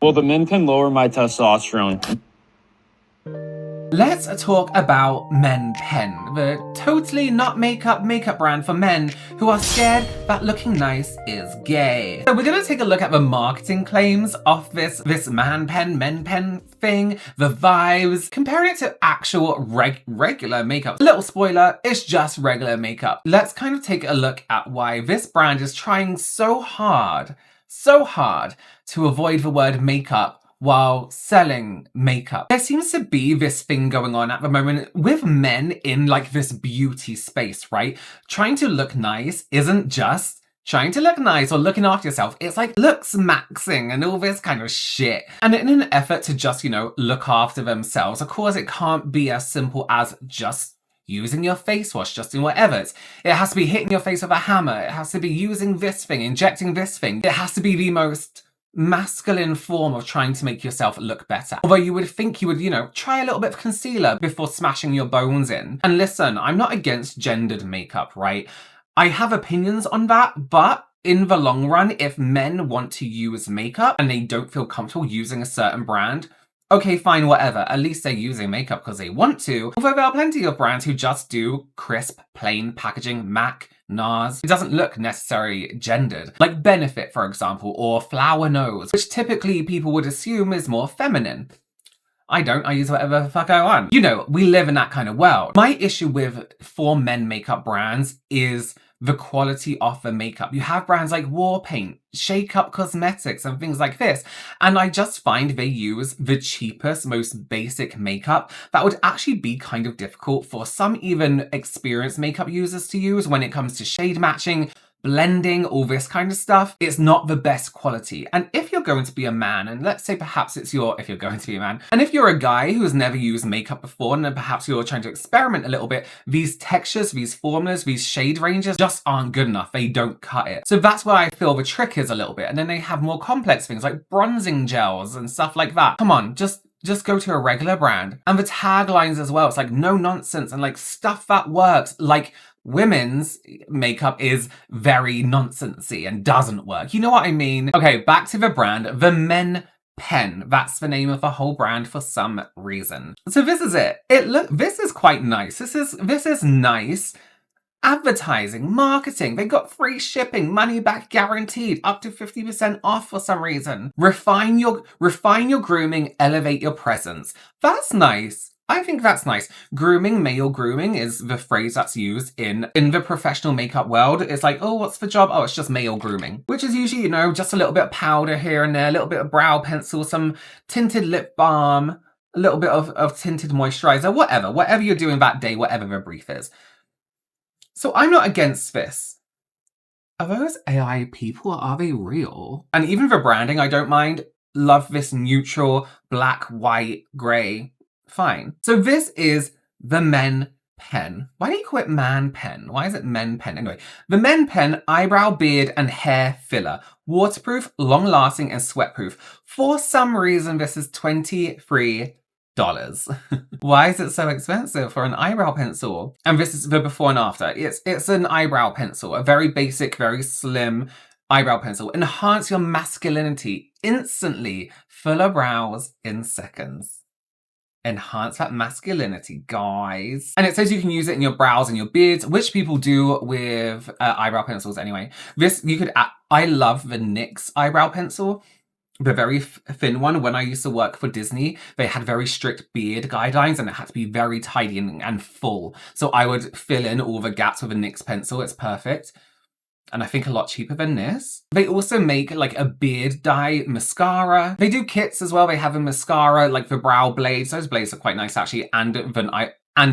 Well, the men can lower my testosterone. Let's talk about Men Pen, the totally not makeup brand for men who are scared that looking nice is gay. So we're gonna take a look at the marketing claims of this men pen thing, the vibes, comparing it to actual regular makeup. Little spoiler, it's just regular makeup. Let's kind of take a look at why this brand is trying so hard to avoid the word makeup while selling makeup. There seems to be this thing going on at the moment with men in like this beauty space, right? Trying to look nice isn't just trying to look nice or looking after yourself. It's like looks maxing and all this kind of shit. And in an effort to just, you know, look after themselves, of course it can't be as simple as just using your face wash, just doing whatever. It has to be hitting your face with a hammer. It has to be using this thing, injecting this thing. It has to be the most masculine form of trying to make yourself look better. Although you would think you would, you know, try a little bit of concealer before smashing your bones in. And listen, I'm not against gendered makeup, right? I have opinions on that, but in the long run, if men want to use makeup and they don't feel comfortable using a certain brand, okay, fine, whatever. At least they're using makeup because they want to. Although there are plenty of brands who just do crisp, plain packaging, MAC, NARS. It doesn't look necessarily gendered. Like Benefit, for example, or Flower Nose, which typically people would assume is more feminine. I don't, I use whatever the fuck I want. You know, we live in that kind of world. My issue with for men makeup brands is the quality of the makeup. You have brands like War Paint, Shake Up Cosmetics, and things like this. And I just find they use the cheapest, most basic makeup that would actually be kind of difficult for some even experienced makeup users to use when it comes to shade matching, blending, all this kind of stuff. It's not the best quality. And if you're going to be a man, and let's say perhaps if you're going to be a man, and if you're a guy who has never used makeup before, and then perhaps you're trying to experiment a little bit, these textures, these formulas, these shade ranges just aren't good enough. They don't cut it. So that's where I feel the trick is a little bit. And then they have more complex things like bronzing gels and stuff like that. Come on, just go to a regular brand. And the taglines as well, it's like no nonsense and like stuff that works. Like women's makeup is very nonsensy and doesn't work. You know what I mean? Okay, back to the brand, the Men Pen. That's the name of the whole brand for some reason. So this is it. This is quite nice. This is nice. Advertising, marketing, they got free shipping, money back guaranteed, up to 50% off for some reason. Refine your grooming, elevate your presence. That's nice. I think that's nice. Grooming, male grooming is the phrase that's used in the professional makeup world. It's like, oh, what's the job? Oh, it's just male grooming, which is usually, you know, just a little bit of powder here and there, a little bit of brow pencil, some tinted lip balm, a little bit of tinted moisturizer, whatever you're doing that day, whatever the brief is. So I'm not against this. Are those AI people or are they real? And even for branding, I don't mind. Love this neutral, black, white, grey. Fine. So this is the Men Pen. Why do you call it Man Pen? Why is it Men Pen? Anyway, the Men Pen eyebrow, beard, and hair filler. Waterproof, long-lasting, and sweat-proof. For some reason, this is $23. Why is it so expensive for an eyebrow pencil? And this is the before and after. It's an eyebrow pencil, a very basic, very slim eyebrow pencil. Enhance your masculinity instantly. Fuller brows in seconds. Enhance that masculinity, guys. And it says you can use it in your brows and your beards, which people do with eyebrow pencils anyway. I love the NYX eyebrow pencil. The very thin one. When I used to work for Disney, they had very strict beard guidelines and it had to be very tidy and full. So I would fill in all the gaps with a NYX pencil. It's perfect. And I think a lot cheaper than this. They also make like a beard dye mascara. They do kits as well. They have a mascara, like the brow blades. Those blades are quite nice actually. And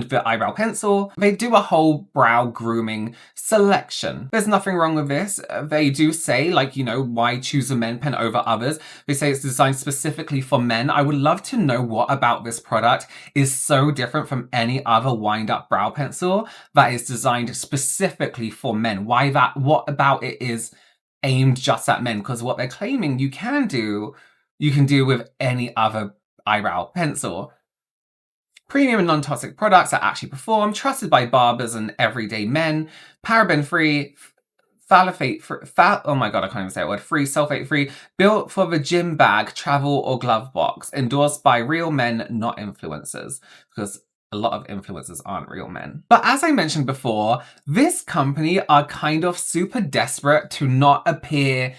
the eyebrow pencil. They do a whole brow grooming selection. There's nothing wrong with this. They do say, like, you know, why choose a Men Pen over others? They say it's designed specifically for men. I would love to know what about this product is so different from any other wind-up brow pencil that is designed specifically for men. Why that? What about it is aimed just at men? Because what they're claiming you can do with any other eyebrow pencil. Premium and non-toxic products that actually perform, trusted by barbers and everyday men, paraben-free, oh my god, I can't even say a word. Free, sulfate free, built for the gym bag, travel, or glove box. Endorsed by real men, not influencers. Because a lot of influencers aren't real men. But as I mentioned before, this company are kind of super desperate to not appear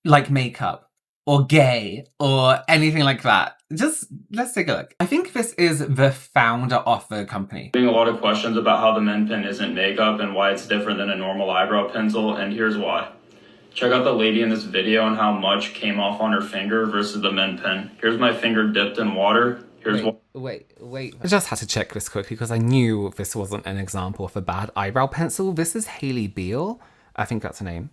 like makeup or gay or anything like that. Just let's take a look. I think this is the founder of the company. Getting a lot of questions about how the men pen isn't makeup and why it's different than a normal eyebrow pencil, and here's why. Check out the lady in this video and how much came off on her finger versus the men pen. Here's my finger dipped in water. Here's Wait. I just had to check this quickly because I knew this wasn't an example of a bad eyebrow pencil. This is Hailey Beale. I think that's her name.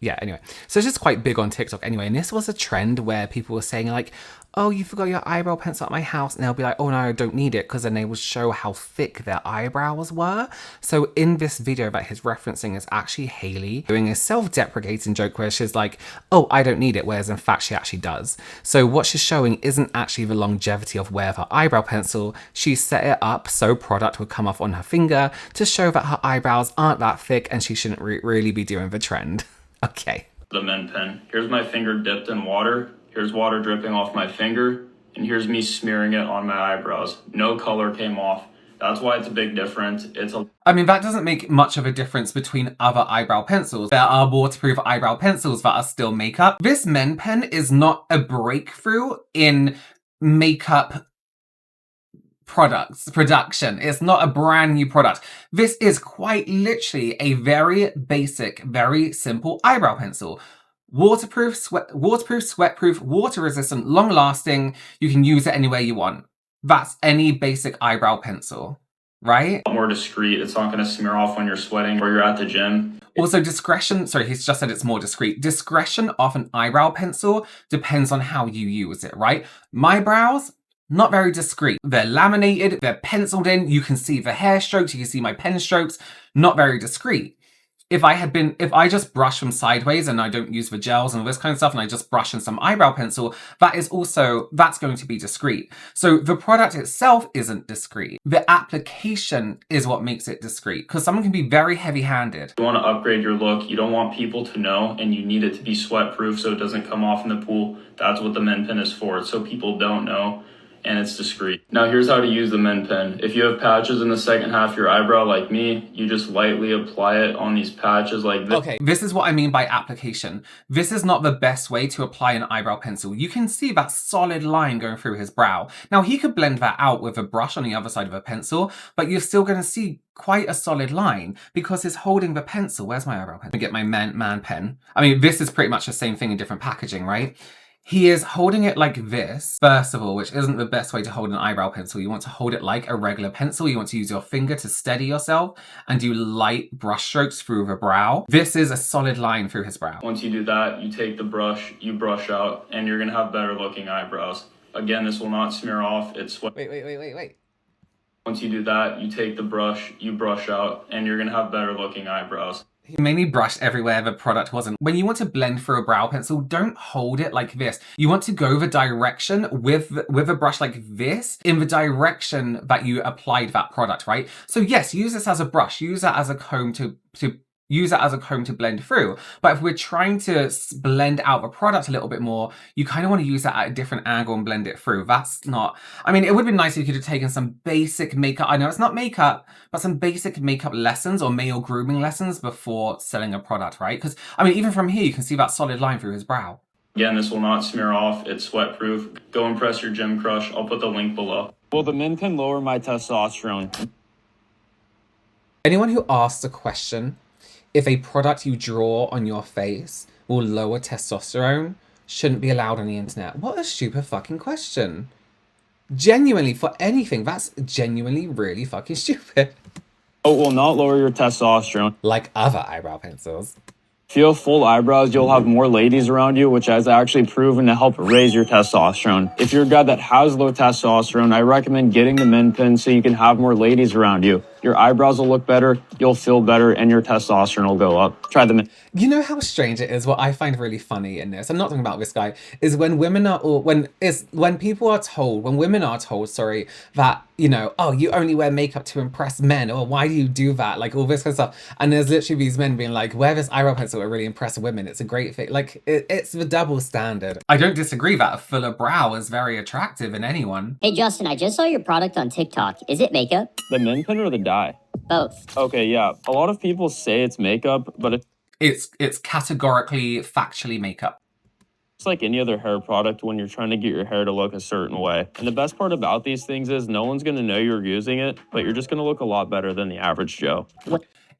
Yeah, anyway. So it's just quite big on TikTok anyway. And this was a trend where people were saying like, oh, you forgot your eyebrow pencil at my house. And they'll be like, oh no, I don't need it. Because then they would show how thick their eyebrows were. So in this video that he's referencing is actually Hailey doing a self-deprecating joke where she's like, oh, I don't need it. Whereas in fact, she actually does. So what she's showing isn't actually the longevity of wear of her eyebrow pencil. She set it up so product would come off on her finger to show that her eyebrows aren't that thick and she shouldn't really be doing the trend. Okay. the men pen. Here's my finger dipped in water. Here's water dripping off my finger. And here's me smearing it on my eyebrows. No color came off. That's why it's a big difference. I mean, that doesn't make much of a difference between other eyebrow pencils. There are waterproof eyebrow pencils that are still makeup. This men pen is not a breakthrough in makeup production. It's not a brand new product. This is quite literally a very basic, very simple eyebrow pencil. Waterproof, sweatproof, water resistant, long lasting. You can use it anywhere you want. That's any basic eyebrow pencil, right? More discreet. It's not going to smear off when you're sweating or you're at the gym. Also discretion, sorry, he's just said it's more discreet. Discretion of an eyebrow pencil depends on how you use it, right? My brows, not very discreet. They're laminated, they're penciled in, you can see the hair strokes, you can see my pen strokes, not very discreet. If I just brush them sideways and I don't use the gels and all this kind of stuff and I just brush in some eyebrow pencil, that's going to be discreet. So the product itself isn't discreet. The application is what makes it discreet because someone can be very heavy-handed. You want to upgrade your look, you don't want people to know, and you need it to be sweat-proof so it doesn't come off in the pool. That's what the men pen is for, so people don't know. And it's discreet. Now here's how to use the men pen. If you have patches in the second half of your eyebrow like me, you just lightly apply it on these patches like this. Okay, this is what I mean by application. This is not the best way to apply an eyebrow pencil. You can see that solid line going through his brow. Now he could blend that out with a brush on the other side of a pencil, but you're still going to see quite a solid line because he's holding the pencil. Where's my eyebrow pen? Let me get my man pen. I mean, this is pretty much the same thing in different packaging, right? He is holding it like this, first of all, which isn't the best way to hold an eyebrow pencil. You want to hold it like a regular pencil. You want to use your finger to steady yourself and do light brush strokes through the brow. This is a solid line through his brow. Once you do that, you take the brush, you brush out, and you're gonna have better looking eyebrows. Again, this will not smear off. Wait. Once you do that, you take the brush, you brush out, and you're gonna have better looking eyebrows. He mainly brushed everywhere the product wasn't. When you want to blend through a brow pencil, don't hold it like this. You want to go the direction with a brush like this in the direction that you applied that product, right? So yes, use this as a brush, use that as a comb to blend through. But if we're trying to blend out the product a little bit more, you kind of want to use that at a different angle and blend it through. That's not, I mean, it would have been nice if you could have taken some basic makeup. I know it's not makeup, but some basic makeup lessons or male grooming lessons before selling a product, right? Because, I mean, even from here, you can see that solid line through his brow. Again, this will not smear off. It's sweat-proof. Go impress your gym crush. I'll put the link below. Well, the men can lower my testosterone. Anyone who asks a question, if a product you draw on your face will lower testosterone, shouldn't be allowed on the internet. What a stupid fucking question. Genuinely, for anything, that's genuinely really fucking stupid. Oh, will not lower your testosterone. Like other eyebrow pencils. If you have full eyebrows, you'll have more ladies around you, which has actually proven to help raise your testosterone. If you're a guy that has low testosterone, I recommend getting the men pen so you can have more ladies around you. Your eyebrows will look better, you'll feel better, and your testosterone will go up. Try them. You know how strange it is? What I find really funny in this, I'm not talking about this guy, is when women are, or when people are told, when women are told, sorry, that, you know, oh, you only wear makeup to impress men, or why do you do that? Like all this kind of stuff. And there's literally these men being like, wear this eyebrow pencil, it really impress women. It's a great thing. Like it's the double standard. I don't disagree that a fuller brow is very attractive in anyone. Hey Justin, I just saw your product on TikTok. Is it makeup? The men pen or the dye? Both. Okay, yeah. A lot of people say it's makeup, but it's categorically, factually makeup. it's like any other hair product when you're trying to get your hair to look a certain way. And the best part about these things is no one's going to know you're using it, but you're just going to look a lot better than the average Joe.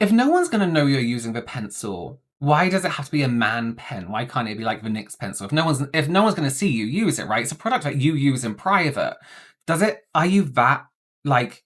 If no one's going to know you're using the pencil, why does it have to be a man pen? Why can't it be like the NYX pencil? If no one's going to see you use it, right? It's a product that you use in private. Are you that, like,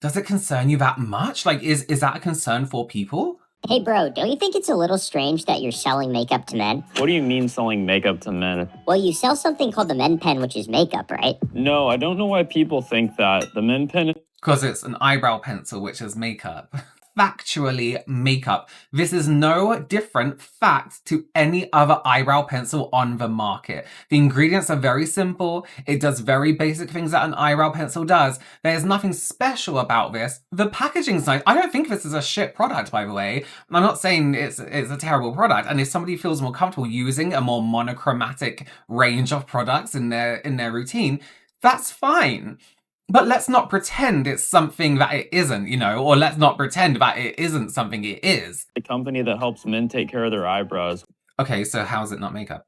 does it concern you that much? Like, is that a concern for people? Hey bro, don't you think it's a little strange that you're selling makeup to men? What do you mean selling makeup to men? Well, you sell something called the men pen, which is makeup, right? No, I don't know why people think that. The men pen... Because it's an eyebrow pencil, which is makeup. Factually makeup. This is no different fact to any other eyebrow pencil on the market. The ingredients are very simple. It does very basic things that an eyebrow pencil does. There's nothing special about this. The packaging's nice. I don't think this is a shit product, by the way. I'm not saying it's a terrible product. And if somebody feels more comfortable using a more monochromatic range of products in their routine, that's fine. But let's not pretend it's something that it isn't, you know, or let's not pretend that it isn't something it is. A company that helps men take care of their eyebrows. Okay, so how is it not makeup?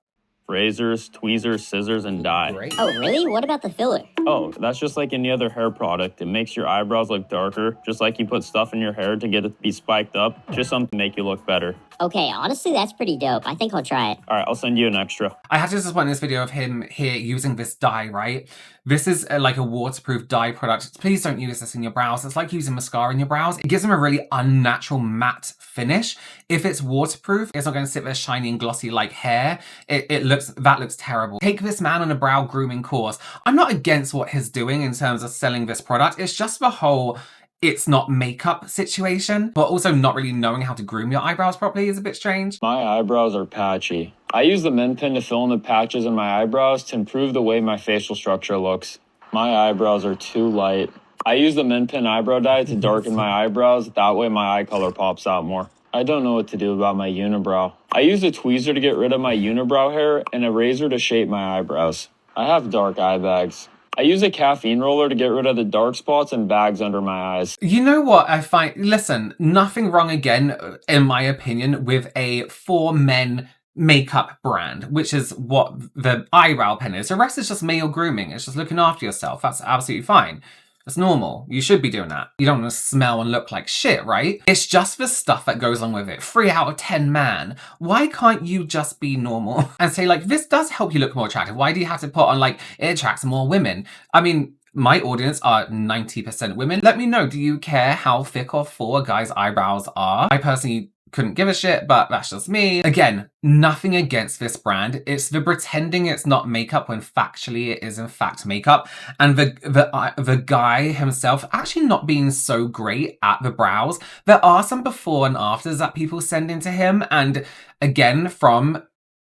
Razors, tweezers, scissors, and dye. Great. Oh, really? What about the filler? Oh, that's just like any other hair product. It makes your eyebrows look darker, just like you put stuff in your hair to get it to be spiked up. Just something to make you look better. Okay, honestly, that's pretty dope. I think I'll try it. All right, I'll send you an extra. I had to just point this video of him here using this dye, right? This is like a waterproof dye product. Please don't use this in your brows. It's like using mascara in your brows. It gives them a really unnatural matte finish. If it's waterproof, it's not going to sit there shiny and glossy like hair. That looks terrible. Take this man on a brow grooming course. I'm not against what he's doing in terms of selling this product. It's just the whole it's not makeup situation, but also not really knowing how to groom your eyebrows properly is a bit strange. My eyebrows are patchy. I use the men pen to fill in the patches in my eyebrows to improve the way my facial structure looks. My eyebrows are too light. I use the men pen eyebrow dye to darken my eyebrows. That way my eye color pops out more. I don't know what to do about my unibrow. I use a tweezer to get rid of my unibrow hair and a razor to shape my eyebrows. I have dark eye bags. I use a caffeine roller to get rid of the dark spots and bags under my eyes. You know what I find? Listen, nothing wrong again, in my opinion, with a for men makeup brand, which is what the eyebrow pen is. The rest is just male grooming. It's just looking after yourself. That's absolutely fine. It's normal. You should be doing that. You don't want to smell and look like shit, right? It's just the stuff that goes along with it. 3 out of 10 man. Why can't you just be normal and say like, this does help you look more attractive? Why do you have to put on like, it attracts more women? I mean, my audience are 90% women. Let me know, do you care how thick or full a guy's eyebrows are? I personally couldn't give a shit, but that's just me. Again, nothing against this brand. It's the pretending it's not makeup when factually it is in fact makeup. And the guy himself actually not being so great at the brows. There are some before and afters that people send into him. And again, from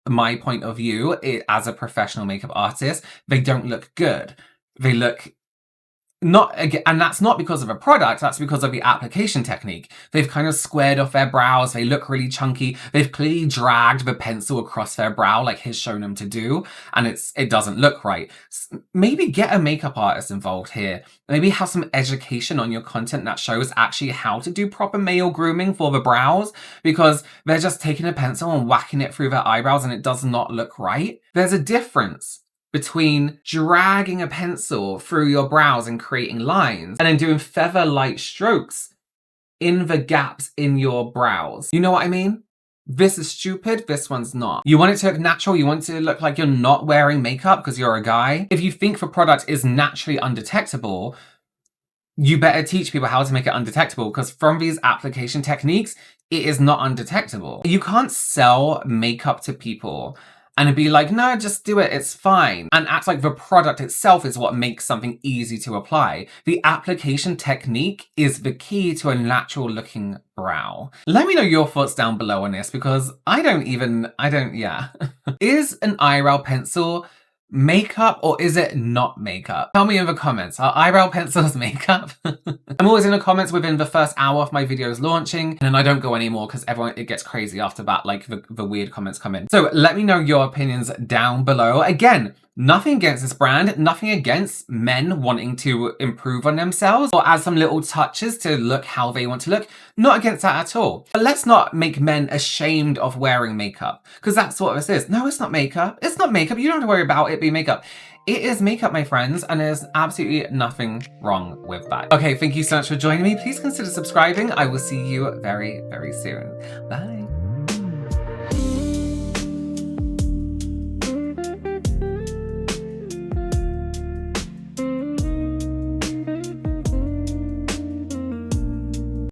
my point of view, as a professional makeup artist, they don't look good. They look not again, and that's not because of a product, that's because of the application technique. They've kind of squared off their brows, they look really chunky, they've clearly dragged the pencil across their brow like he's shown them to do, and it doesn't look right. Maybe get a makeup artist involved here. Maybe have some education on your content that shows actually how to do proper male grooming for the brows, because they're just taking a pencil and whacking it through their eyebrows and it does not look right. There's a difference between dragging a pencil through your brows and creating lines and then doing feather-light strokes in the gaps in your brows. You know what I mean? This is stupid, this one's not. You want it to look natural, you want it to look like you're not wearing makeup because you're a guy. If you think the product is naturally undetectable, you better teach people how to make it undetectable, because from these application techniques, it is not undetectable. You can't sell makeup to people and be like, no, just do it, it's fine, and act like the product itself is what makes something easy to apply. The application technique is the key to a natural looking brow. Let me know your thoughts down below on this, because yeah. Is an eyebrow pencil makeup or is it not makeup? Tell me in the comments. Are eyebrow pencils makeup? I'm always in the comments within the first hour of my videos launching, and then I don't go anymore because it gets crazy after that, like the weird comments come in. So let me know your opinions down below. Again, nothing against this brand, nothing against men wanting to improve on themselves or add some little touches to look how they want to look. Not against that at all. But let's not make men ashamed of wearing makeup, because that's what this is. No, it's not makeup. It's not makeup. You don't have to worry about it being makeup. It is makeup, my friends, and there's absolutely nothing wrong with that. Okay, thank you so much for joining me. Please consider subscribing. I will see you very, very soon. Bye.